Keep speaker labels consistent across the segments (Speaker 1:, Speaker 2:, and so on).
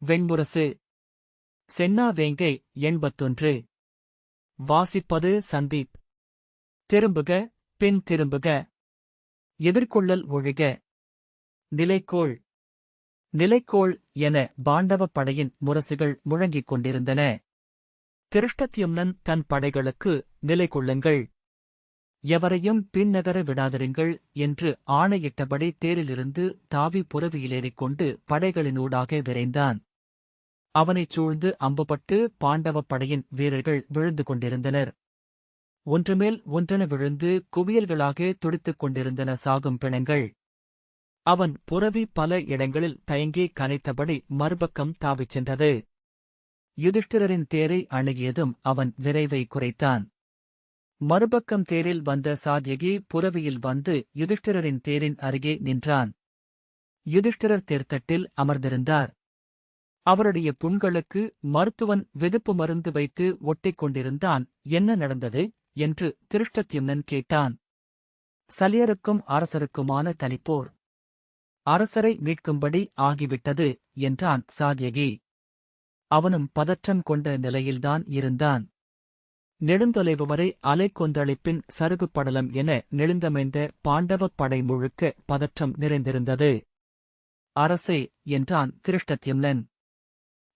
Speaker 1: வெண்முரசு. சென்னா வேங்கை 81. வாசிப்பது சந்தீப். திரும்புக, பின் திரும்புக. எதிர்கொள்ளல் ஒழிக. நிலைக்கோள். நிலைக்கோள் என பாண்டவப் படையின் முரசுகள் முழங்கிக் கொண்டிருந்தன. திருஷ்டத்யும்னன் தன் படைகளுக்கு, நிலை கொள்ளுங்கள், எவரையும் பின்னகர விடாதிருங்கள் என்று ஆணையிட்டபடி தேரிலிருந்து தாவி புரவியிலேறிக் கொண்டு படைகளினூடாக விரைந்தான். அவனைச் சூழ்ந்து அம்புபட்டு பாண்டவப் படையின் வீரர்கள் விழுந்து கொண்டிருந்தனர். ஒன்றுமேல் ஒன்றென விழுந்து குவியல்களாக துடித்துக் கொண்டிருந்தன சாகும் பிணங்கள். அவன் புரவி பல இடங்களில் தயங்கி கனைத்தபடி மறுபக்கம் தாவிச் சென்றது. யுதிஷ்டிரரின் தேரை அணுகியதும் அவன் விரைவை குறைத்தான். மறுபக்கம் தேரில் வந்த சாத்யகி புரவியில் வந்து யுதிஷ்டிரரின் தேரின் அருகே நின்றான். யுதிஷ்டிரர் தேர்த்தட்டில் அமர்ந்திருந்தார். அவருடைய புண்களுக்கு மருத்துவன் வெதுப்பு மருந்து வைத்து ஒட்டிக் கொண்டிருந்தான். என்ன நடந்தது என்று திருஷ்டத்யும்னன் கேட்டான். சலியருக்கும் அரசருக்குமான தனிப்போர். அரசரை மீட்கும்படி ஆகிவிட்டது என்றான் சாத்யகி. அவனும் பதற்றம் கொண்ட நிலையில்தான் இருந்தான். நெடுந்தொலைவு வரை அலை கொந்தளிப்பின் சருகுப்படலம் என நெழுந்தமைந்த பாண்டவப் படை முழுக்க பதற்றம் நிறைந்திருந்தது. அரசே என்றான் திருஷ்டத்யும்னன்.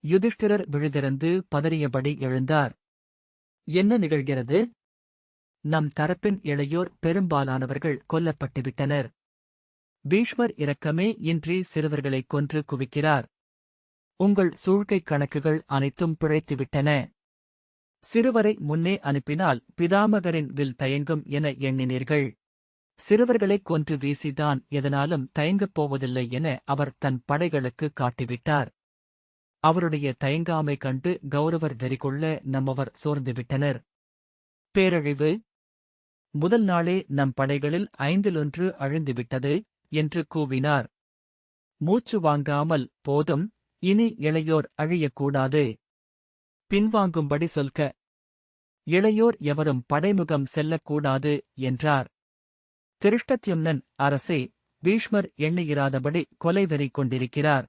Speaker 1: யுதிஷ்டிரர் விழுதிறந்து பதறியபடி எழுந்தார். என்ன நிகழ்கிறது? நம் தரப்பின் இளையோர் பெரும்பாலானவர்கள் கொல்லப்பட்டுவிட்டனர். பீஷ்மர் இரக்கமே இன்றி சிறுவர்களைக் கொன்று குவிக்கிறார். உங்கள் சூழ்க்கைக் கணக்குகள் அனைத்தும் பிழைத்துவிட்டன. சிறுவரை முன்னே அனுப்பினால் பிதாமகரின் வில் தயங்கும் என எண்ணினீர்கள். சிறுவர்களைக் கொன்று வீசிதான் எதனாலும் தயங்கப் போவதில்லை என அவர் தன் படைகளுக்கு காட்டிவிட்டார். அவருடைய தயங்காமை கண்டு கௌரவர் வெறிகொள்ள நம்மவர் சோர்ந்துவிட்டனர். பேரழிவு. முதல் நாளே நம் படைகளில் 5 அழிந்துவிட்டது என்று கூவினார். மூச்சு வாங்காமல், போதும், இனி இளையோர் அழியக்கூடாது. பின்வாங்கும்படி சொல்க. இளையோர் எவரும் படைமுகம் செல்லக்கூடாது என்றார். திருஷ்டத்யும்னன், அரசே, பீஷ்மர் எண்ணியிராதபடி கொலைவெறி கொண்டிருக்கிறார்.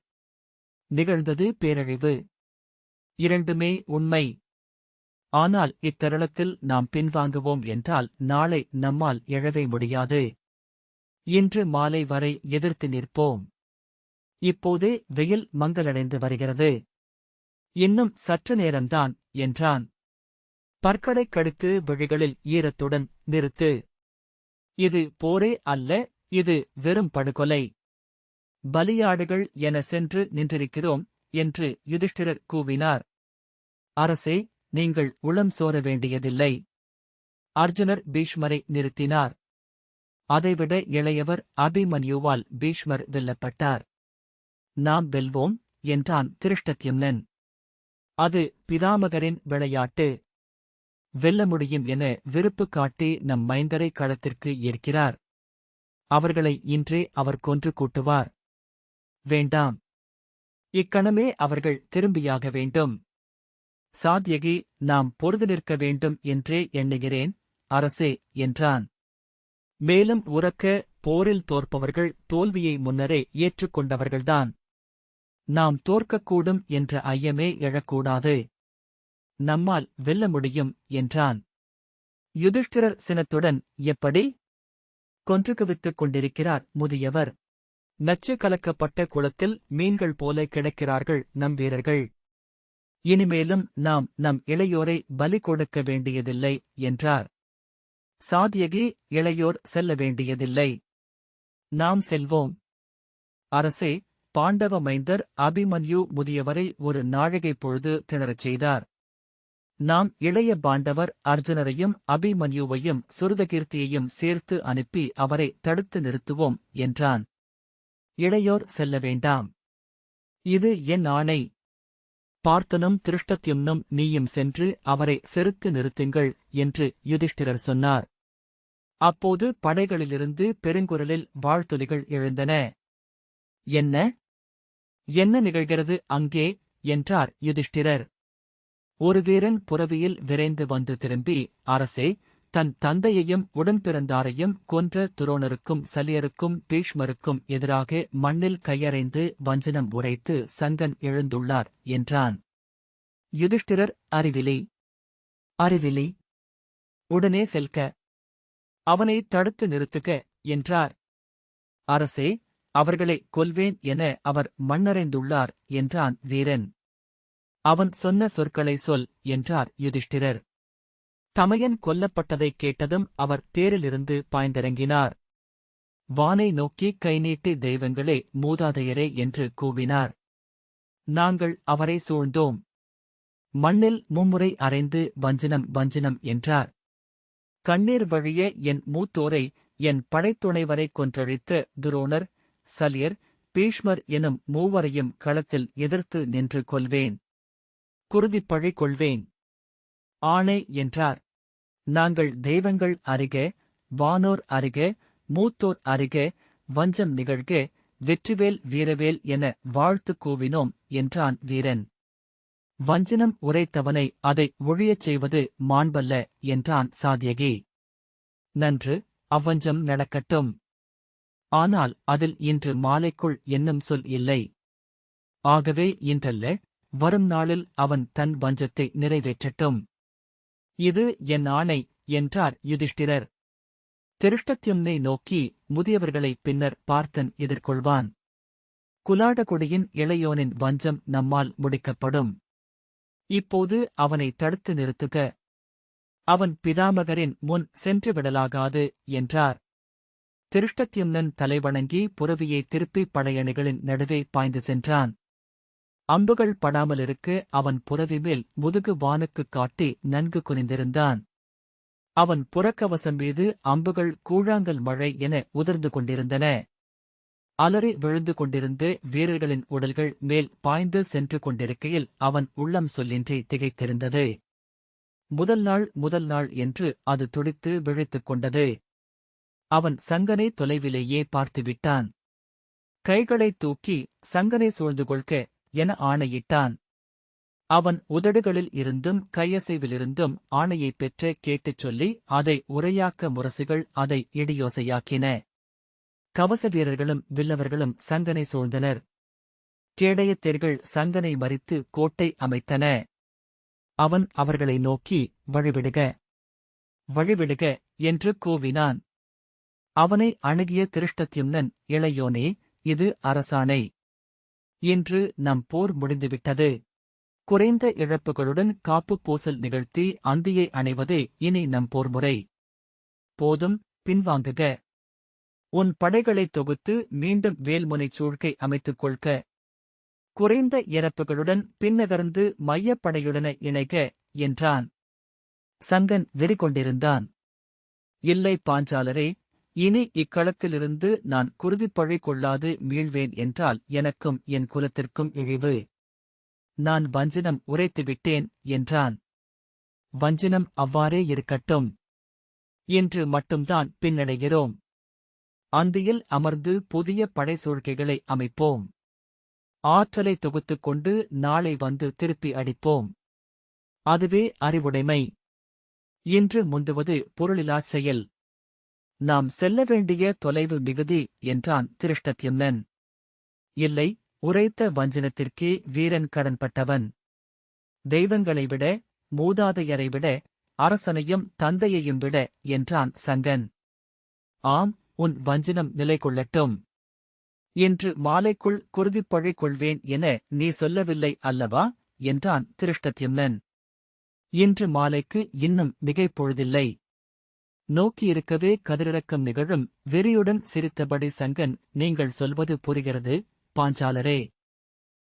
Speaker 1: நிகழ்ந்தது பேரழிவு. இரண்டுமே உண்மை. ஆனால் இத்தருணத்தில் நாம் பின்வாங்குவோம் என்றால் நாளை நம்மால் எழவே முடியாது. இன்று மாலை வரை எதிர்த்து நிற்போம். இப்போதே வெயில் மங்கலடைந்து வருகிறது. இன்னும் சற்று நேரம்தான் என்றான். பற்களைக் கடித்து விழிகளில் ஈரத்துடன், நிறுத்து. இது போரே அல்ல, இது வெறும் படுகொலை. பலியாடுகள் என சென்று நின்றிருக்கிறோம் என்று யுதிஷ்டிரர் கூவினார். அரசே, நீங்கள் உளம் சோர வேண்டியதில்லை. அர்ஜுனர் பீஷ்மரை நிறுத்தினார். அதைவிட இளையவர் அபிமன்யுவால் பீஷ்மர் வெல்லப்பட்டார். நாம் வெல்வோம் என்றான் திருஷ்டத்யும்னன். அது பிதாமகரின் விளையாட்டு. வெல்ல முடியும் என விருப்பு காட்டி நம் மைந்தரை களத்திற்கு ஏற்கிறார். அவர்களை இன்றே அவர் கொன்று கூட்டுவார். வேண்டாம். இக்கணமே அவர்கள் திரும்பியாக வேண்டும். சாத்யகி, நாம் பொறுது நிற்க வேண்டும் என்றே எண்ணுகிறேன், அரசே என்றான். மேலும் உரக்க, போரில் தோற்பவர்கள் தோல்வியை முன்னரே ஏற்றுக்கொண்டவர்கள்தான். நாம் தோற்கக்கூடும் என்ற ஐயமே எழக்கூடாது. நம்மால் வெல்ல முடியும் என்றான். யுதிஷ்டிரர் சினத்துடன், எப்படி? கொன்று குவித்துக் கொண்டிருக்கிறார் முதியவர். நச்சு கலக்கப்பட்ட குளத்தில் மீன்கள் போல கிடக்கிறார்கள் நம் வீரர்கள். இனிமேலும் நாம் நம் இளையோரை பலி கொடுக்க வேண்டியதில்லை என்றார். சாத்யகி, இளையோர் செல்ல வேண்டியதில்லை. நாம் செல்வோம். அரசே, பாண்டவ மைந்தர் அபிமன்யு முதியவரை ஒரு நாழிகை பொழுது திணறச் செய்தார். நாம் இளைய பாண்டவர் அர்ஜுனரையும் அபிமன்யுவையும் சுருதகீர்த்தியையும் சேர்த்து அனுப்பி அவரை தடுத்து நிறுத்துவோம் என்றான். இளையோர் செல்ல வேண்டாம். இது என் ஆணை. பார்த்தனும் திருஷ்டத்யும்னும் நீயும் சென்று அவரை செருத்து நிறுத்துங்கள் என்று யுதிஷ்டிரர் சொன்னார். அப்போது படைகளிலிருந்து பெருங்குரலில் வாழ்த்துலிகள் எழுந்தன. என்ன? என்ன நிகழ்கிறது அங்கே என்றார் யுதிஷ்டிரர். ஒரு வீரன் புரவியில் விரைந்து வந்து திரும்பி, அரசே, தன் தந்தையையும் உடன்பிறந்தாரையும் கொன்ற துரோணருக்கும் சலியருக்கும் பீஷ்மருக்கும் எதிராக மண்ணில் கையறைந்து வஞ்சனம் உரைத்து சங்கன் எழுந்துள்ளார் என்றான். யுதிஷ்டிரர் அறிவிலி அறிவிலி உடனே செல்க, அவனை தடுத்து நிறுத்துக என்றார். அரசே, அவர்களை கொல்வேன் என அவர் மண்ணறைந்துள்ளார் என்றான் வீரன். அவன் சொன்ன சொற்களை சொல் என்றார் யுதிஷ்டிரர். தமையன் கொல்லப்பட்டதைக் கேட்டதும் அவர் தேரிலிருந்து பாய்ந்திறங்கினார். வானை நோக்கி கை நீட்டி தெய்வங்களே மூதாதையரே என்று கூவினார். நாங்கள் அவரை சூழ்ந்தோம். மண்ணில் மும்முறை அறைந்து வஞ்சனம் வஞ்சனம் என்றார். கண்ணீர் வழிய என் மூத்தோரை, என் படைத்துணைவரை கொன்றழித்த துரோணர், சலியர், பீஷ்மர் எனும் மூவரையும் களத்தில் எதிர்த்து நின்று கொல்வேன். குருதிப்பழி கொள்வேன். ஆணை என்றார். நாங்கள் தெய்வங்கள் அறிக, வானோர் அறிக, மூத்தோர் அறிக, வஞ்சம் நிகழ்க, வெற்றிவேல் வீரவேல் என வாழ்த்து கூவினோம் என்றான் வீரன். வஞ்சனம் உரைத்தவனை அதை ஒழியச் செய்வது மாண்பல்ல என்றான் சாத்யகி. நன்று, அவ்வஞ்சம் நடக்கட்டும். ஆனால் அதில் இன்று மாலைக்குள் என்னும் சொல் இல்லை. ஆகவே இன்றல்ல, வரும் நாளில் அவன் தன் வஞ்சத்தை நிறைவேற்றட்டும். இது என் ஆணை என்றார் யுதிஷ்டிரர். திருஷ்டத்யும்னை நோக்கி, முதியவர்களை பின்னர் பார்த்தன் எதிர்கொள்வான். குலாடகுடியின் இளையோனின் வஞ்சம் நம்மால் முடிக்கப்படும். இப்போது அவனை தடுத்து நிறுத்துக. அவன் பிதாமகரின் முன் சென்று விடலாகாது என்றார். திருஷ்டத்யும்னன் தலைவணங்கி புரவியை திருப்பி படையணிகளின் நடுவே பாய்ந்து சென்றான். அம்புகள் படாமலிருக்க அவன் புரவி மேல் முதுகு வானுக்குக் காட்டி நன்கு குனிந்திருந்தான். அவன் புறக்கவசம் மீது அம்புகள் கூழாங்கல் மழை என உதிர்ந்து கொண்டிருந்தன. அலறி விழுந்து கொண்டிருந்த வீரர்களின் உடல்கள் மேல் பாய்ந்து சென்று கொண்டிருக்கையில் அவன் உள்ளம் சொல்லின்றி திகைத்திருந்தது. முதல் நாள் என்று அது துடித்து விழித்துக் கொண்டது. அவன் சங்கனை தொலைவிலேயே பார்த்துவிட்டான். கைகளைத் தூக்கி சங்கனை சூழ்ந்து கொள்க என ஆணையிட்டான். அவன் உதடுகளில் இருந்தும் கையசைவிலிருந்தும் ஆணையைப் பெற்ற கேட்டுச் சொல்லி அதை உரையாக்க முரசுகள் அதை இடியோசையாக்கின. கவச வீரர்களும் வில்லவர்களும் சங்கனை சூழ்ந்தனர். கேடயத்தேர்கள் சங்கனை மறித்து கோட்டை அமைத்தன. அவன் அவர்களை நோக்கி, வழிவிடுக, வழிவிடுக என்று கூவினான். அவனை அணுகிய திருஷ்டத்யும்னன், இளையோனே, இது அரசாணை. இன்று நம் போர் முடிந்துவிட்டது. குறைந்த இழப்புகளுடன் காப்புப் பூசல் நிகழ்த்தி அந்தியை அணைவதே இனி நம் போர்முறை. போதும், பின்வாங்குக. உன் படைகளைத் தொகுத்து மீண்டும் வேல்முனைச் சூழ்க்கை அமைத்துக் கொள்க. குறைந்த இறப்புகளுடன் பின்னகர்ந்து மையப்படையுடன இணைக என்றான். சங்கன் வெறிகொண்டிருந்தான். இல்லை பாஞ்சாலரே, இனி இக்களத்திலிருந்து நான் குருதிப்பழி கொள்ளாது மீள்வேன் என்றால் எனக்கும் என் குலத்திற்கும் இழிவு. நான் வஞ்சனம் உரைத்துவிட்டேன் என்றான். வஞ்சனம் அவ்வாறே இருக்கட்டும். இன்று மட்டும்தான் பின்னடைகிறோம். அந்தியில் அமர்ந்து புதிய படைசூழ்கைகளை அமைப்போம். ஆற்றலை தொகுத்துக் கொண்டு நாளை வந்து திருப்பி அடிப்போம். அதுவே அறிவுடைமை. இன்று முந்துவது பொருளிலாச் செயல். நாம் செல்ல வேண்டிய தொலைவு மிகுதி என்றான் திருஷ்டத்யும்னன். இல்லை, உரைத்த வஞ்சனத்திற்கே வீரன் கடன்பட்டவன். தெய்வங்களை விட, மூதாதையரை விட, அரசனையும் தந்தையையும் விட என்றான் சங்கன். ஆம், உன் வஞ்சனம் நிலை கொள்ளட்டும். இன்று மாலைக்குள் குருதிப்பழி கொள்வேன் என நீ சொல்லவில்லை அல்லவா என்றான் திருஷ்டத்யும்னன். இன்று மாலைக்கு இன்னும் மிகைப்பொழுதில்லை. நோக்கியிருக்கவே கதிரிறக்கம் நிகழும் வெறியுடன் சிரித்தபடி சங்கன், நீங்கள் சொல்வது புரிகிறது பாஞ்சாலரே.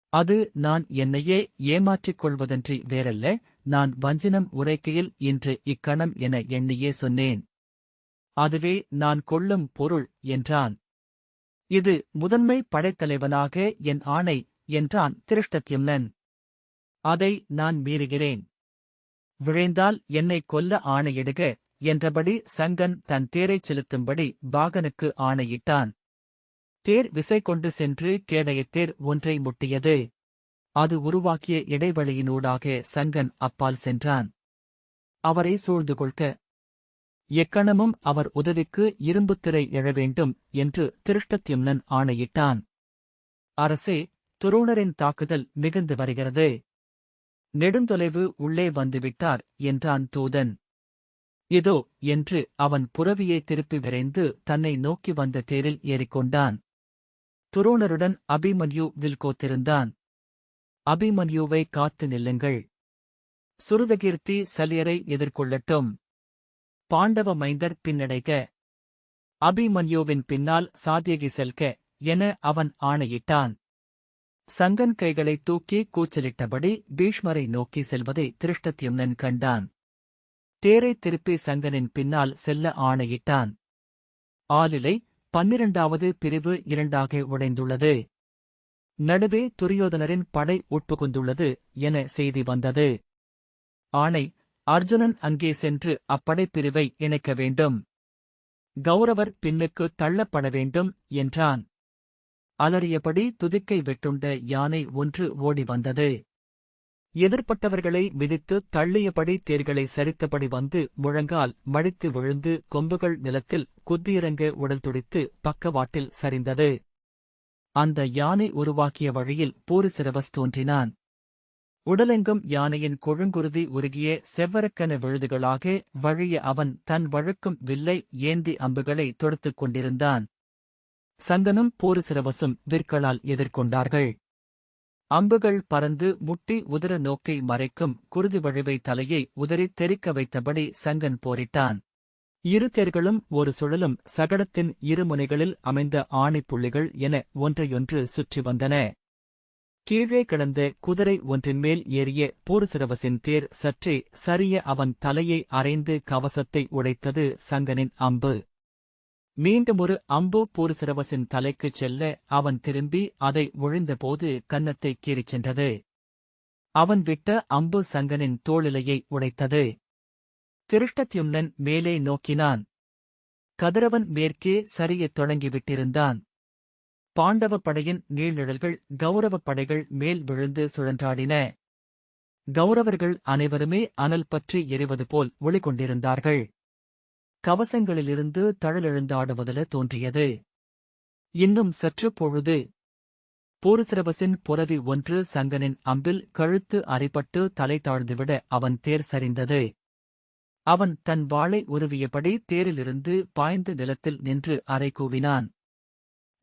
Speaker 1: அது நான் என்னையே ஏமாற்றிக் கொள்வதன்றி வேறல்ல. நான் வஞ்சனம் உரைக்கையில் இன்று இக்கணம் என எண்ணியே சொன்னேன். அதுவே நான் கொள்ளும் பொருள் என்றான். இது முதன்மை படைத்தலைவனாக என் ஆணை என்றான் திருஷ்டத்யும்னன். அதை நான் மீறுகிறேன். விழைந்தால் என்னைக் கொல்ல ஆணையிடுக என்றபடி சங்கன் தன் தேரைச் செலுத்தும்படி பாகனுக்கு ஆணையிட்டான். தேர் விசை கொண்டு சென்று கேடயத்தேர் ஒன்றை முட்டியது. அது உருவாக்கிய இடைவெளியினூடாக சங்கன் அப்பால் சென்றான். அவரை சூழ்ந்து கொள்க. எக்கணமும் அவர் உதவிக்கு இரும்புத் திரை எழ வேண்டும் என்று திருஷ்டத்யும்னன் ஆணையிட்டான். அரசே, துரோணரின் தாக்குதல் மிகுந்து வருகிறது. நெடுந்தொலைவு உள்ளே வந்துவிட்டார் என்றான் தூதன். இதோ என்று அவன் புரவியை திருப்பி விரைந்து தன்னை நோக்கி வந்த தேரில் ஏறிக்கொண்டான். துரோணருடன் அபிமன்யு வில் கோத்திருந்தான். அபிமன்யுவை காத்து நில்லுங்கள். சுருதகீர்த்தி சலியரை எதிர்கொள்ளட்டும். பாண்டவ மைந்தர் பின்னடைக. அபிமன்யுவின் பின்னால் சாத்யகி செல்க என அவன் ஆணையிட்டான். சங்கன் கைகளை தூக்கி கூச்சலிட்டபடி பீஷ்மரை நோக்கி செல்வதை திருஷ்டத்யும்னன் கண்டான். தேரைத் திருப்பி சங்கனின் பின்னால் செல்ல ஆணையிட்டான். ஆலிலை 12வது பிரிவு 2ஆக உடைந்துள்ளது. நடுவே துரியோதனரின் படை உட்புகுந்துள்ளது என செய்தி வந்தது. ஆணை, அர்ஜுனன் அங்கே சென்று அப்படைப்பிரிவை இணைக்க வேண்டும். கௌரவர் பின்னுக்கு தள்ளப்பட வேண்டும் என்றான். அலறியபடி துதிக்கை வெட்டுண்ட யானை ஒன்று ஓடி வந்தது. எதிர்ப்பட்டவர்களை மிதித்து தள்ளியபடி தேர்களை சரித்தபடி வந்து முழங்கால் மடித்து விழுந்து கொம்புகள் நிலத்தில் குத்தியிறங்க உடல் துடித்து பக்கவாட்டில் சரிந்தது. அந்த யானை உருவாக்கிய வழியில் பூரிசிரவஸ் தோன்றினான். உடலெங்கும் யானையின் கொழுங்குருதி உருகிய செவ்வரக்கன விழுதுகளாக வழிய அவன் தன் வழுக்கும் வில்லை ஏந்தி அம்புகளை தொடுத்துக் கொண்டிருந்தான். சங்கனும் பூரிசிரவசும் விற்களால் எதிர்கொண்டார்கள். அம்புகள் பறந்து முட்டி உதர நோக்கை மறைக்கும் குருதி வழிவை தலையை உதறித் தெறிக்க வைத்தபடி சங்கன் போரிட்டான். இரு தேர்களும் ஒரு சுழலும் சகடத்தின் இருமுனைகளில் அமைந்த ஆணிப்புள்ளிகள் என ஒன்றையொன்று சுற்றி வந்தன. கீழே கிடந்த குதிரை ஒன்றின்மேல் ஏறிய பூரிசிரவசின் தேர் சற்றே சரிய அவன் தலையை அறைந்து கவசத்தை உடைத்தது சங்கனின் அம்பு. மீண்டுமொரு அம்பு பூரிசிரவசின் தலைக்குச் செல்ல அவன் திரும்பி அதை ஒழிந்தபோது கன்னத்தைக் கீறிச் சென்றது. அவன் விட்ட அம்பு சங்கனின் தோளிலையை உடைத்தது. திருஷ்டத்யும்னன் மேலே நோக்கினான். கதிரவன் மேற்கே சரியத் தொடங்கிவிட்டிருந்தான். பாண்டவப் படையின் நீழ்நிழல்கள் கௌரவப் படைகள் மேல் விழுந்து சுழன்றாடின. கௌரவர்கள் அனைவருமே அனல் பற்றி எரிவது போல் ஒளிகொண்டிருந்தார்கள். கவசங்களிலிருந்து தழலெழுந்தாடுவதில தோன்றியது. இன்னும் சற்று பொழுது பூரிசிரவசின் புரவி ஒன்று சங்கனின் அம்பில் கழுத்து அரிபட்டு தலை தாழ்ந்துவிட அவன் தேர் சரிந்தது. அவன் தன் வாளை உருவியபடி தேரிலிருந்து பாய்ந்து நிலத்தில் நின்று அறை கூவினான்.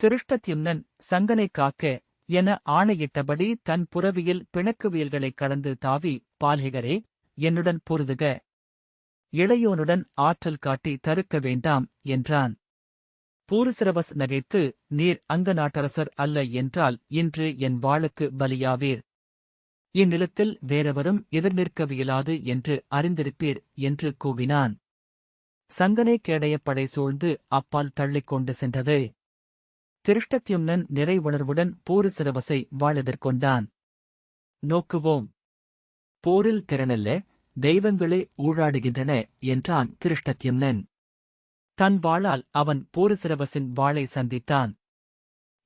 Speaker 1: திருஷ்டத்யும்னன் சங்கனைக் காக்க என ஆணையிட்டபடி தன் புரவியில் பிணக்குவியல்களைக் கடந்து தாவி, பால்ஹிகரே, என்னுடன் பொருதுக. இளையோனுடன் ஆற்றல் காட்டி தருக்க வேண்டாம் என்றான். பூரிசிரவஸ் நகைத்து, நீர் அங்க நாட்டரசர் அல்ல என்றால் இன்று என் வாளுக்கு பலியாவீர். இந்நிலத்தில் வேறெவரும் எதிர்நிற்கவியலாது என்று அறிந்திருப்பீர் என்று கூவினான். சங்கனை கேடயப் படை சூழ்ந்து அப்பால் தள்ளிக்கொண்டு சென்றது. திருஷ்டத்யும்னன் நிறை உணர்வுடன் பூரிசிரவசை வாளெதிர்கொண்டான். நோக்குவோம். போரில் திறனல்ல, தெய்வங்களே ஊழாடுகின்றன என்றான் திருஷ்டத்யும்னன். தன் வாளால் அவன் பூரிசிரவசின் வாளை சந்தித்தான்.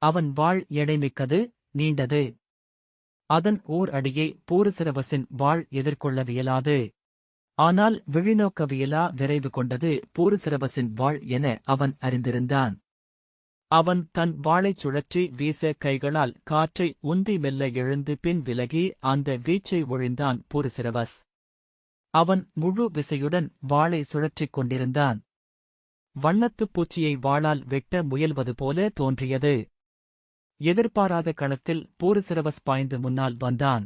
Speaker 1: அவன் வாள் எடைமிக்கது, நீண்டது. அதன் ஓர் அடியை பூரிசிரவசின் வாள் எதிர்கொள்ளவியலாது. ஆனால் விழிநோக்கவியலா விரைவு கொண்டது பூரிசிரவசின் வாள் என அவன் அறிந்திருந்தான். அவன் தன் வாளைச் சுழற்றி வீச கைகளால் காற்றை உந்தி மெல்ல எழுந்து பின் விலகி அந்த வீச்சை ஒழிந்தான் பூரிசிரவஸ். அவன் முழு விசையுடன் வாளை சுழற்றிக் கொண்டிருந்தான். வண்ணத்துப் பூச்சியை வாளால் வெட்ட முயல்வது போல தோன்றியது. எதிர்பாராத கணத்தில் பூரிசிரவஸ் பாய்ந்து முன்னால் வந்தான்.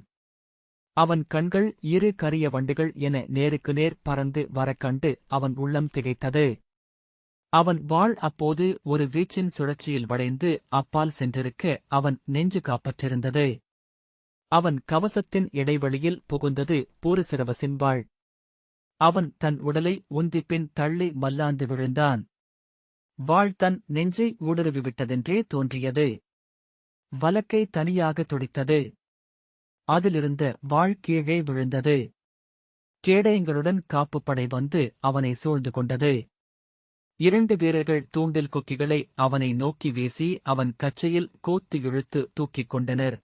Speaker 1: அவன் கண்கள் இரு கரிய வண்டுகள் என நேருக்கு நேர் பறந்து வரக்கண்டு அவன் உள்ளம் திகைத்தது. அவன் வாள் அப்போது ஒரு வீச்சின் சுழற்சியில் வளைந்து அப்பால் சென்றிருக்க அவன் நெஞ்சு காப்பற்றிருந்தது. அவன் கவசத்தின் இடைவெளியில் புகுந்தது பூரிசிரவசின் வாள். அவன் தன் உடலை உந்திப்பின் தள்ளி மல்லாந்து விழுந்தான். வாள் தன் நெஞ்சை ஊடுருவிவிட்டதென்றே தோன்றியது. வலக்கை தனியாக துடித்தது. அதிலிருந்த வாள் கீழே விழுந்தது. கேடயங்களுடன் காப்புப்படை வந்து அவனை சூழ்ந்து கொண்டது. 2 வீரர்கள் தூண்டில் கொக்கிகளை அவனை நோக்கி வீசி அவன் கச்சையில் கோத்து இழுத்து தூக்கிக் கொண்டனர்.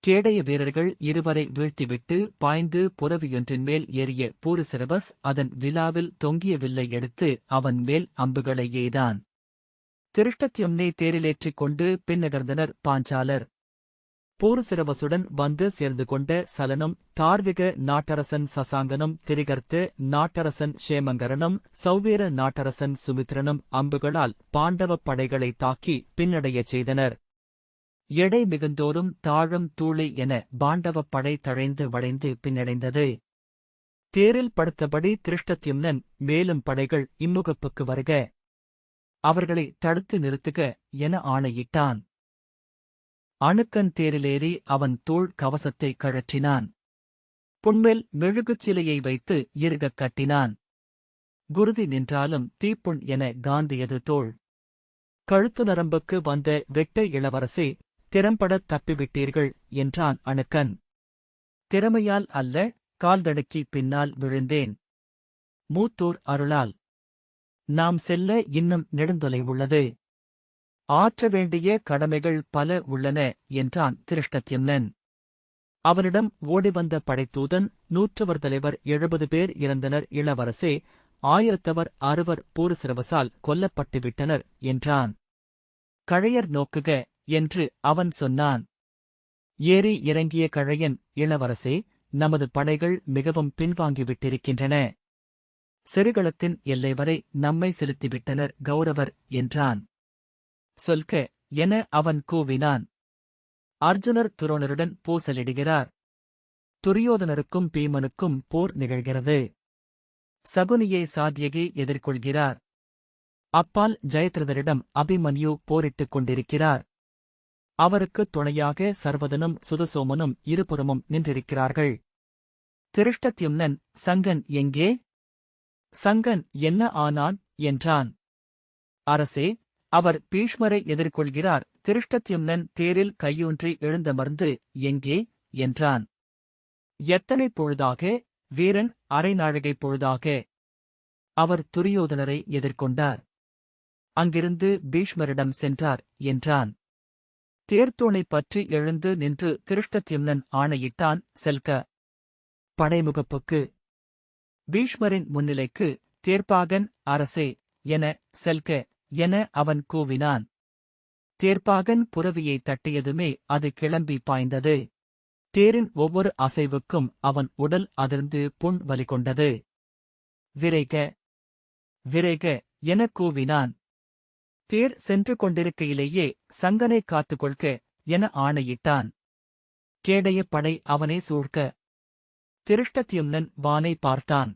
Speaker 1: கேடய வீரர்கள் இருவரை வீழ்த்திவிட்டு பாய்ந்து புரவியொன்றின் மேல் ஏறிய பூரிசிரவஸ் அதன் விலாவில் தொங்கிய வில்லை எடுத்து அவன் மேல் அம்புகளை எய்தான். திருஷ்டத்யும்னை தேரிலேற்றிக் கொண்டு பின்னகர்ந்தனர் பாஞ்சாலர். பூரிசிரவசுடன் வந்து சேர்ந்து கொண்ட சலனும் தார்விக நாட்டரசன் சசாங்கனும் திரிகர்த்து நாட்டரசன் ஷேமங்கரனும் சௌவீர நாட்டரசன் சுமித்ரனும் அம்புகளால் பாண்டவப் படைகளை தாக்கி பின்னடையச் செய்தனர். எடை மிகுந்தோறும் தாழும் தூளி என பாண்டவப் படை தழைந்து வளைந்து பின்னடைந்தது. தேரில் படுத்தபடி திருஷ்டத்யும்னன் மேலும் படைகள் இம்முகப்புக்கு வருக, அவர்களை தடுத்து நிறுத்துக என ஆணையிட்டான். அணுக்கன் தேரிலேறி அவன் தோள் கவசத்தை கழற்றினான். புண்மேல் மெழுகுச்சிலையை வைத்து இறுகக் கட்டினான். குருதி நின்றாலும் தீப்புண் என காந்தியது தோள். கழுத்து நரம்புக்கு வந்த வெட்ட இளவரசே, திறம்படத் தப்பிவிட்டீர்கள் என்றான் அணுக்கன். திறமையால் அல்ல, கால்தடுக்கி பின்னால் விழுந்தேன். மூத்தோர் அருளால். நாம் செல்ல இன்னும் நெடுந்தொலைவுள்ளது. ஆற்ற வேண்டிய கடமைகள் பல உள்ளன என்றான் திருஷ்டத்யும்னன். அவனிடம் ஓடிவந்த படைத்தூதன், 100 தலைவர் 70 பேர் இறந்தனர் இளவரசே, 1000 60 பூரிசிரவசால் கொல்லப்பட்டுவிட்டனர் என்றான். கழையர் நோக்குக என்று அவன் சொன்னான். ஏறி இறங்கிய கழையன், இளவரசே, நமது படைகள் மிகவும் பின்வாங்கிவிட்டிருக்கின்றன. சிறுகளத்தின் எல்லை வரை நம்மை செலுத்திவிட்டனர் கௌரவர் என்றான். சொல்க என அவன் கூவினான். அர்ஜுனர் துரோணருடன் பூசலிடுகிறார். துரியோதனருக்கும் பீமனுக்கும் போர் நிகழ்கிறது. சகுனியை சாத்யகி எதிர்கொள்கிறார். அப்பால் ஜெயத்ரதரிடம் அபிமன்யு போரிட்டுக் கொண்டிருக்கிறார். அவருக்குத் துணையாக சர்வதனும் சுதசோமனும் இருபுறமும் நின்றிருக்கிறார்கள். திருஷ்டத்யும்னன், சங்கன் எங்கே? சங்கன் என்ன ஆனான் என்றான். அரசே, அவர் பீஷ்மரை எதிர்கொள்கிறார். திருஷ்டத்யும்னன் தேரில் கையூன்றி எழுந்தமர்ந்து எங்கே என்றான். எத்தனை பொழுதாக? வீரன், அரை நாழிகை பொழுதாக. அவர் துரியோதனரை எதிர்கொண்டார். அங்கிருந்து பீஷ்மரிடம் சென்றார் என்றான். தேர்த்தூணை பற்றி எழுந்து நின்று திருஷ்டத்யும்னன் ஆணையிட்டான், செல்க படைமுகப்புக்கு. பீஷ்மரின் முன்னிலைக்கு. தேர்ப்பாகன், அரசே என செல்க என அவன் கூவினான். தேர்ப்பாகன் புரவியை தட்டியதுமே அது கிளம்பி பாய்ந்தது. தேரின் ஒவ்வொரு அசைவுக்கும் அவன் உடல் அதிர்ந்து புண் வலிகொண்டது. விரைக விரைக எனக் கூவினான். தேர் சென்று கொண்டிருக்கையிலேயே சங்கனை காத்துக்கொள்க என ஆணையிட்டான். கேடைய படை அவனை சூழ்க்க. திருஷ்டத்யும்னன் வானை பார்த்தான்.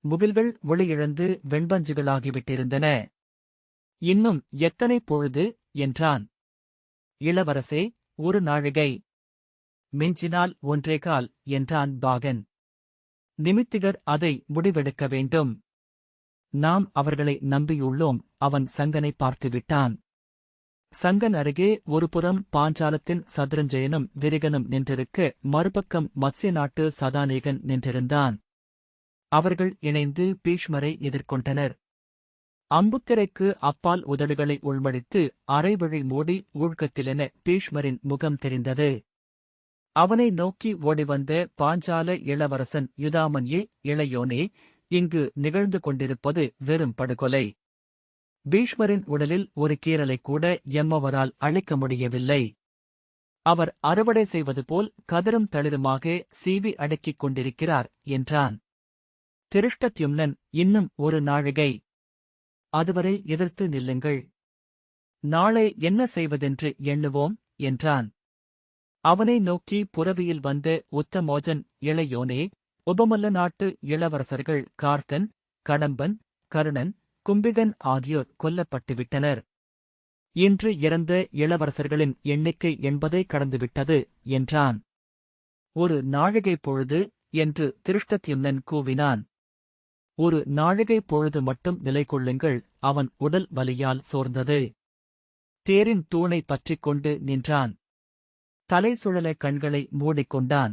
Speaker 1: முகில்கள் ஒளியிழந்து வெண்பஞ்சுகளாகிவிட்டிருந்தன. இன்னும் எத்தனை பொழுது என்றான். இளவரசே, 1 நாழிகை. மிஞ்சினால் 1.25 என்றான் பாகன். நிமித்திகர் அதை முடிவெடுக்க வேண்டும். நாம் அவர்களை நம்பியுள்ளோம். அவன் சங்கனை பார்த்துவிட்டான். சங்கன் அருகே ஒருபுறம் பாஞ்சாலத்தின் சத்ருஞ்சயனும் விரிகனும் நின்றிருக்க, மறுபக்கம் மத்ஸ்ய நாட்டு சதானீகன் நின்றிருந்தான். அவர்கள் இணைந்து பீஷ்மரை எதிர்கொண்டனர். அம்புத்திரைக்கு அப்பால் உதடுகளை உள்மடித்து அரைவழி மூடி ஊழ்கத்திலென பீஷ்மரின் முகம் தெரிந்தது. அவனை நோக்கி ஓடிவந்த பாஞ்சால இளவரசன் யுதாமன்யே, இளையோனே, இங்கு நிகழ்ந்து கொண்டிருப்பது வெறும் படுகொலை. பீஷ்மரின் உடலில் ஒரு கீறலைக் கூட எம்மவரால் அழிக்க முடியவில்லை. அவர் அறுவடை செய்வது போல் கதிரும் தளிருமாக சீவி அடக்கிக் கொண்டிருக்கிறார் என்றான். திருஷ்டத்யும்னன், இன்னும் 1 நாழிகை. அதுவரை எதிர்த்து நில்லுங்கள். நாளை என்ன செய்வதென்று எண்ணுவோம் என்றான். அவனை நோக்கி புரவியில் வந்த உத்தமோஜன், இளையோனே, உபமல்ல நாட்டு இளவரசர்கள் கார்த்தன், கடம்பன், கருணன், கும்பிகன் ஆகியோர் கொல்லப்பட்டுவிட்டனர். இன்று இறந்த இளவரசர்களின் எண்ணிக்கை 80 கடந்துவிட்டது என்றான். 1 நாழிகை பொழுது என்று திருஷ்டத்யும்னன் கூவினான். 1 நாழிகை பொழுது மட்டும் நிலை கொள்ளுங்கள். அவன் உடல் வலியால் சோர்ந்தது. தேரின் தூணை பற்றிக் கொண்டு நின்றான். தலை சுழல கண்களை மூடிக்கொண்டான்.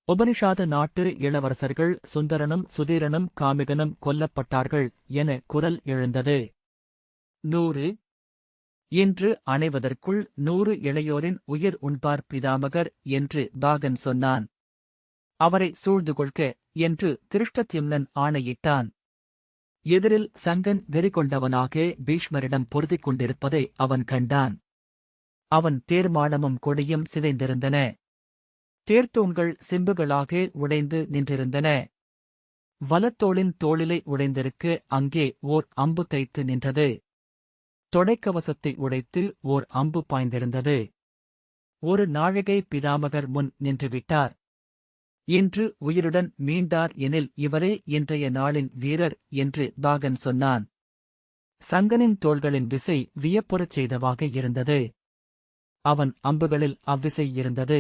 Speaker 1: உபனிஷாத நாட்டு இளவரசர்கள் சுந்தரனும் சுதீரனும் காமிகனும் கொல்லப்பட்டார்கள் என குரல் எழுந்தது. 100 இன்று அணைவதற்குள் 100 இளையோரின் உயிர் உண்பார் பிதாமகர் என்று பாகன் சொன்னான். அவரை சூழ்ந்து கொள்க என்று திருஷ்டத்யும்னன் ஆணையிட்டான். எதிரில் சங்கன் வெறிகொண்டவனாக பீஷ்மரிடம் பொருதிக் கொண்டிருப்பதை அவன் கண்டான். அவன் தேர்மானமும் கொடியும் சிதைந்திருந்தன. தேர்த்தூண்கள் சிம்புகளாக உடைந்து நின்றிருந்தன. வலத்தோளின் தோளிலை உடைந்திருக்க அங்கே ஓர் அம்பு தைத்து நின்றது. தொடைக்கவசத்தை உடைத்து ஓர் அம்பு பாய்ந்திருந்தது. ஒரு நாழிகை பிதாமகர் முன் நின்றுவிட்டார். இன்று உயிருடன் மீண்டார் எனில் இவரே இன்றைய நாளின் வீரர் என்று பாகன் சொன்னான். சங்கனின் தோள்களின் விசை வியப்புறச் செய்தவாக இருந்தது. அவன் அம்புகளில் அவ்விசை இருந்தது.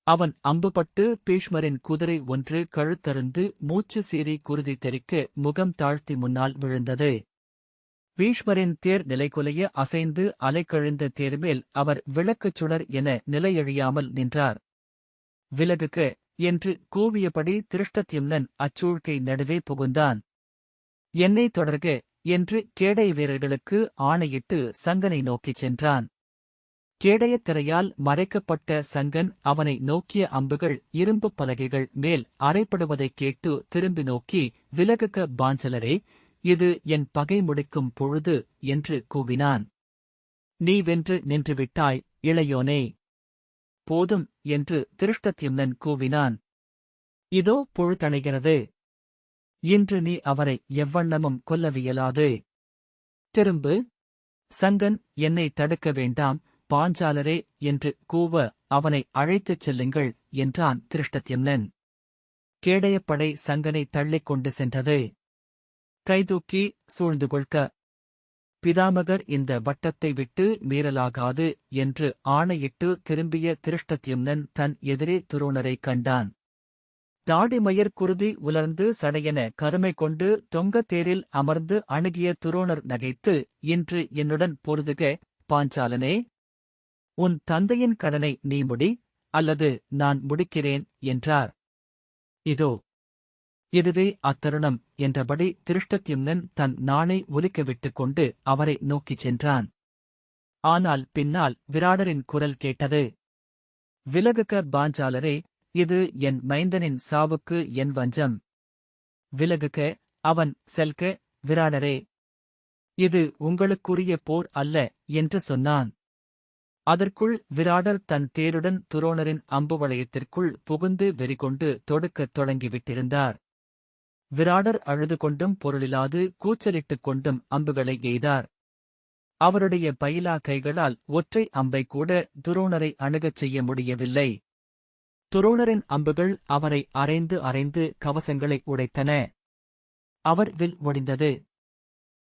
Speaker 1: அவன் அம்புபட்டு பீஷ்மரின் குதிரை ஒன்று கழுத்தருந்து மூச்சு சீறி குருதி தெறிக்க முகம் தாழ்த்தி முன்னால் விழுந்தது. பீஷ்மரின் தேர் நிலைகுலைய அசைந்து அலைக்கழிந்த தேர்மேல் அவர் விளக்குச் சுடர் என நிலையழியாமல் நின்றார். விலகுக என்று கூவியபடி திருஷ்டத்யும்னன் அச்சூழ்க்கை நடுவே புகுந்தான். என்னை தொடர்க என்று கேடய வீரர்களுக்கு ஆணையிட்டு சங்கனை நோக்கிச் சென்றான். கேடயத் திரையால் மறைக்கப்பட்ட சங்கன் அவனை நோக்கிய அம்புகள் இரும்புப் பலகைகள் மேல் அறைப்படுவதைக் கேட்டு திரும்பி நோக்கி, விலகுக பாஞ்சலரே, இது என் பகை முடிக்கும் பொழுது என்று கூவினான். நீ வென்று நின்றுவிட்டாய் இளையோனே. போதும் என்று திருஷ்டத்யும்னன் கூவினான். இதோ பொழுதணைகிறது. இன்று நீ அவரை எவ்வண்ணமும் கொல்லவியலாது. திரும்பு. சங்கன் என்னை தடுக்க வேண்டாம் பாஞ்சாலரே என்று கூவ அவனை அழைத்துச் செல்லுங்கள் என்றான் திருஷ்டத்யும்னன். கேடயப்படை சங்கனை தள்ளிக் கொண்டு சென்றது. கைதூக்கி சூழ்ந்து கொள்க. பிதாமகர் இந்த வட்டத்தை விட்டு மீறலாகாது என்று ஆணையிட்டு திரும்பிய திருஷ்டத்யும்னன் தன் எதிரே துரோணரைக் கண்டான். தாடிமயர் குருதி உலர்ந்து சடையென கருமை கொண்டு தொங்கத் தேரில் அமர்ந்து அணுகிய துரோணர் நகைத்து, இன்று என்னுடன் பொருதுக பாஞ்சாலனே. உன் தந்தையின் கடனை நீ முடி, அல்லது நான் முடிக்கிறேன் என்றார். இதோ இதுவே அத்தருணம் என்றபடி திருஷ்டத்யும்னன் தன் நாணை ஒலிக்கவிட்டுக் கொண்டு அவரை நோக்கிச் சென்றான். ஆனால் பின்னால் விராடரின் குரல் கேட்டது. விலகுக பாஞ்சாலரே, இது என் மைந்தனின் சாவுக்கு என் வஞ்சம். விலகுக. அவன் செல்க விராடரே. இது உங்களுக்குரிய போர் அல்ல என்று சொன்னான். அதற்குள் விராடர் தன் தேருடன் துரோணரின் அம்பு வளையத்திற்குள் புகுந்து வெறிகொண்டு தொடுக்கத் தொடங்கிவிட்டிருந்தார். விராடர் அழுது கொண்டும் பொருளிலாது கூச்சலிட்டுக் கொண்டும் அம்புகளை எய்தார். அவருடைய பயிலா கைகளால் ஒற்றை அம்பை கூட துரோணரை அணுகச் செய்ய முடியவில்லை. துரோணரின் அம்புகள் அவரை அரைந்து அரைந்து கவசங்களை உடைத்தன. அவர் வில் ஒடிந்தது.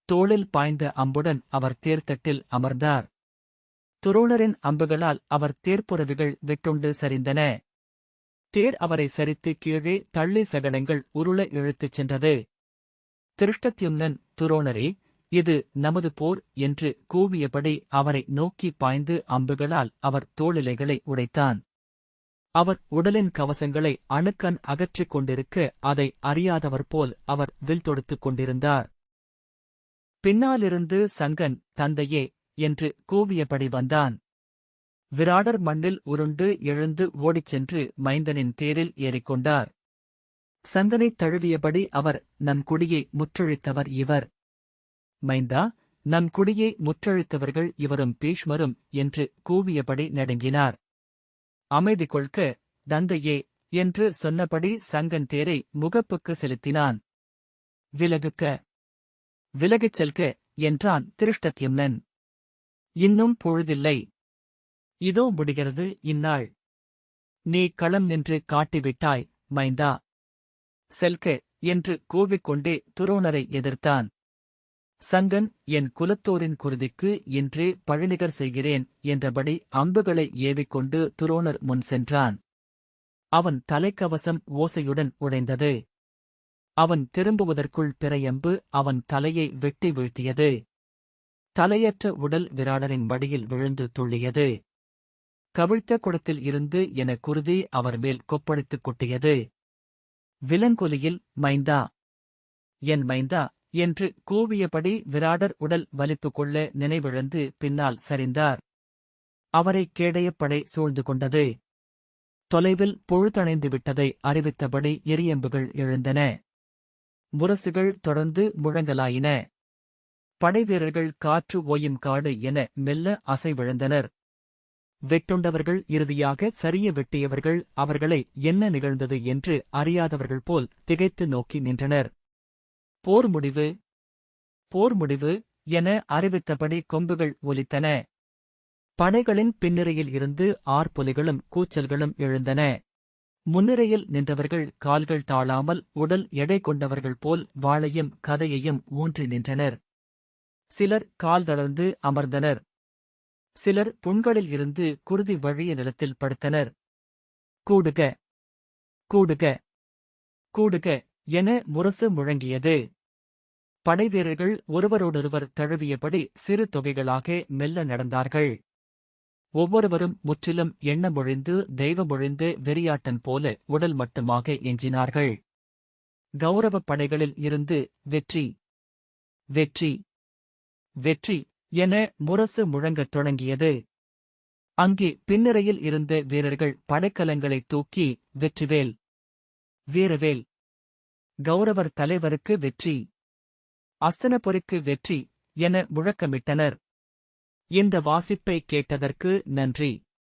Speaker 1: தோளில் பாய்ந்த அம்புடன் அவர் தேர்தட்டில் அமர்ந்தார். துரோணரின் அம்புகளால் அவர் தேர்ப்புறவிகள் வெட்டுண்டு சரிந்தன. தேர் அவரை சரித்து கீழே தள்ளி சகடங்கள் உருள இழுத்துச் சென்றது. திருஷ்டத்யும்னன், துரோணரே, இது நமது போர் என்று கூவியபடி அவரை நோக்கி பாய்ந்து அம்புகளால் அவர் தோளிலைகளை உடைத்தான். அவர் உடலின் கவசங்களை அணுக்கண் அகற்றிக் கொண்டிருக்க அதை அறியாதவர் போல் அவர் வில் தொடுத்துக் கொண்டிருந்தார். பின்னாலிருந்து சங்கன், தந்தையே என்று கூவியபடி வந்தான். விராடர் மண்ணில் உருண்டு எழுந்து ஓடிச் சென்று மைந்தனின் தேரில் ஏறிக்கொண்டார். சங்கனைத் தழுவியபடி அவர், நம் குடியை முற்றழித்தவர் இவர். மைந்தா, நம் குடியை முற்றழித்தவர்கள் இவரும் பீஷ்மரும் என்று கூவியபடி நடுங்கினார். அமைதி கொள்க தந்தையே என்று சொன்னபடி சங்கன் தேரை முகப்புக்கு செலுத்தினான். விலகுக்க. விலகிச் செல்க என்றான் திருஷ்டத்யும்னன். இன்னும் பொழுதில்லை. இதோ முடிகிறது இந்நாள். நீ களம் நின்று காட்டிவிட்டாய் மைந்தா. செல்க என்று கூவிக்கொண்டே துரோணரை எதிர்த்தான். சங்கன், என் குலத்தோரின் குருதிக்கு இன்றே பழிநிகர் செய்கிறேன் என்றபடி அம்புகளை ஏவிக்கொண்டு துரோணர் முன் சென்றான். அவன் தலைக்கவசம் ஓசையுடன் உடைந்தது. அவன் திரும்புவதற்குள் பிறையம்பு அவன் தலையை வெட்டி வீழ்த்தியது. தலையற்ற உடல் விராடரின் மடியில் விழுந்து துள்ளியது. கவிழ்த்த குடத்தில் இருந்து என குருதி அவர் மேல் கொப்பளித்துக் கொட்டியது. விலங்கொலியில், மைந்தா, என் மைந்தா என்று கூவியபடி விராடர் உடல் வலிப்பு கொள்ள நினைவிழந்து பின்னால் சரிந்தார். அவரை கேடயப்படை சூழ்ந்து கொண்டது. தொலைவில் பொழுதணைந்து விட்டதை அறிவித்தபடி எரியம்புகள் எழுந்தன. முரசுகள் தொடர்ந்து முழங்கலாயின. படைவீரர்கள் காற்று ஓயும் காடு என மெல்ல அசைவிழந்தனர். வெட்டுண்டவர்கள் இறுதியாக சரிய வெட்டியவர்கள் அவர்களை என்ன நிகழ்ந்தது என்று அறியாதவர்கள் போல் திகைத்து நோக்கி நின்றனர். போர் முடிவு, போர் முடிவு என அறிவித்தபடி கொம்புகள் ஒலித்தன. படைகளின் பின்னிரையில் இருந்து ஆர்ப்பொலிகளும் கூச்சல்களும் எழுந்தன. முன்னிரையில் நின்றவர்கள் கால்கள் தாழாமல் உடல் எடை கொண்டவர்கள் போல் வாளையும் கதையையும் ஊன்றி நின்றனர். சிலர் கால் தளர்ந்து அமர்ந்தனர். சிலர் புண்களில் இருந்து குருதி வழிய நிலத்தில் படுத்தனர். கூடுக, கூடுக, கூடுக என முரசு முழங்கியது. படைவீரர்கள் ஒருவரோடொருவர் தழுவியபடி சிறு தொகைகளாக மெல்ல நடந்தார்கள். ஒவ்வொருவரும் முற்றிலும் எண்ணமொழிந்து தெய்வமொழிந்து வெறியாட்டன் போல உடல் மட்டுமாக எஞ்சினார்கள். கௌரவப் படைகளில் இருந்து வெற்றி, வெற்றி, வெற்றி என முரசு முழங்கத் தொடங்கியது. அங்கே பின்னிரையில் இருந்த வீரர்கள் படைக்கலங்களைத் தூக்கி வெற்றிவேல், வீரவேல், கௌரவர் தலைவருக்கு வெற்றி, அஸ்தனபுரிக்கு வெற்றி என முழக்கமிட்டனர். இந்த வாசிப்பை கேட்டதற்கு நன்றி.